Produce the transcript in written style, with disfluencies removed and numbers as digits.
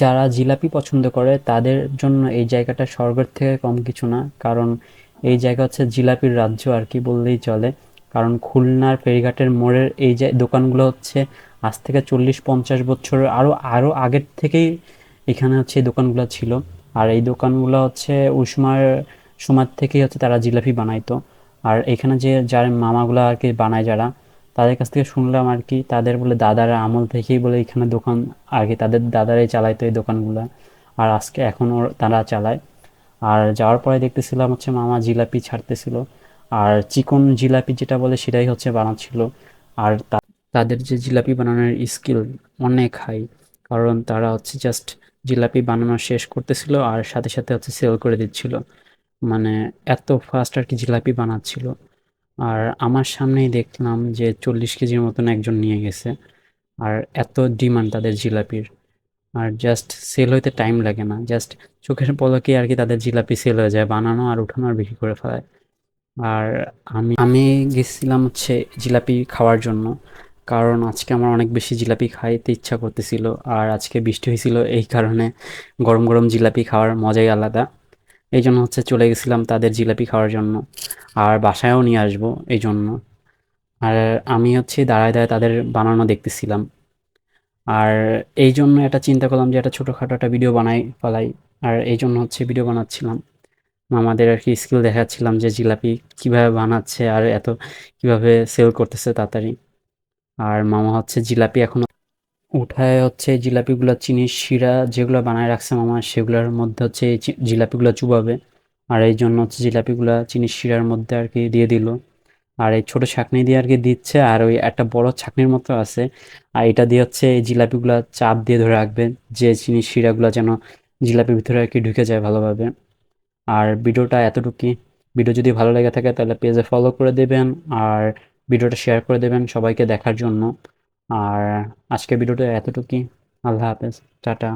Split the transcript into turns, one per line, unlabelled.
যারা জিলাপি পছন্দ করে তাদের জন্য এই জায়গাটা স্বর্গের থেকে কম কিছু না। কারণ এই জায়গা হচ্ছে জিলাপির রাজ্য আর কি বললেই চলে। কারণ খুলনার ফেরিঘাটের মোড়ের এই যে দোকানগুলো হচ্ছে আজ থেকে 40-50 বছর আরও আরও আগের থেকেই এখানে হচ্ছে এই দোকানগুলো ছিল। আর এই দোকানগুলো হচ্ছে উষ্মার সময় থেকেই হচ্ছে তারা জিলাপি বানাইতো। আর এখানে যে যার মামাগুলো আর কি বানায় যারা, তাদের কাছ থেকে শুনলাম আর কি তাদের বলে দাদার আমল থেকেই বলে এখানে দোকান আর কি তাদের দাদারাই চালাইতো এই দোকানগুলা। আর আজকে এখনও তারা চালায়। আর যাওয়ার পরে দেখতেছিলাম হচ্ছে মামা জিলাপি ছাড়তেছিল। আর চিকন জিলাপি যেটা বলে সেটাই হচ্ছে বানাচ্ছিল। আর তাদের যে জিলাপি বানানোর স্কিল অনেক হাই। কারণ তারা হচ্ছে জাস্ট জিলাপি বানানো শেষ করতেছিল আর সাথে সাথে হচ্ছে সেল করে দিচ্ছিল। মানে এত ফাস্ট আর কি জিলাপি বানাচ্ছিল। আর আমার সামনেই দেখলাম যে 40 কেজির মতন একজন নিয়ে গেছে। আর এত ডিমান্ড তাদের জিলাপির। আর জাস্ট সেল হইতে টাইম লাগে না, জাস্ট চোখের পলকে আর কি তাদের জিলাপি সেল হয়ে যায়, বানানো আর উঠানো আর বিক্রি করে ফেলায়। আর আমি গেছিলাম হচ্ছে জিলাপি খাওয়ার জন্য। কারণ আজকে আমার অনেক বেশি জিলাপি খাইতে ইচ্ছা করতেছিল। আর আজকে বৃষ্টি হয়েছিল এই কারণে গরম গরম জিলাপি খাওয়ার মজাই আলাদা। এই জন্য হচ্ছে চলে গেছিলাম তাদের জিলাপি খাওয়ার জন্য। আর বাসায়ও নিয়ে আসবো এই জন্য। আর আমি হচ্ছে দাঁড়ায় দাঁড়ায় তাদের বানানো দেখতেছিলাম। আর এই জন্য একটা চিন্তা করলাম যে একটা ছোটোখাটো একটা ভিডিও বানাই ফেলাই। আর এই জন্য হচ্ছে ভিডিও বানাচ্ছিলাম। মামাদের আর কি স্কিল দেখাচ্ছিলাম যে জিলাপি কিভাবে বানাচ্ছে আর এত কিভাবে সেল করতেছে তাড়াতাড়ি। আর মামা হচ্ছে জিলাপি এখনো উঠায় হচ্ছে জিলাপিগুলো চিনির শিরা যেগুলো বানায় রাখছে মামা সেগুলোর মধ্যে হচ্ছে এই জিলাপিগুলো চুবাবে। আর এই জন্য হচ্ছে জিলাপিগুলা চিনির শিরার মধ্যে আর কি দিয়ে দিল। আর এই ছোট ছাঁকনি দিয়ে আর কি দিচ্ছে। আর ওই একটা বড় ছাঁকনির মতো আছে। আর এটা দিয়ে হচ্ছে এই জিলাপিগুলা চাপ দিয়ে ধরে রাখবে, যে চিনির শিরাগুলো যেন জিলাপির ভিতরে আর কি ঢুকে যায় ভালোভাবে। আর ভিডিওটা এতটুকুই। ভিডিও যদি ভালো লেগে থাকে তাহলে পেজে ফলো করে দেবেন। আর ভিডিওটা শেয়ার করে দেবেন সবাইকে দেখার জন্য। আর আজকের ভিডিওটা এতটুকুই। আল্লাহ হাফেজ। টাটা।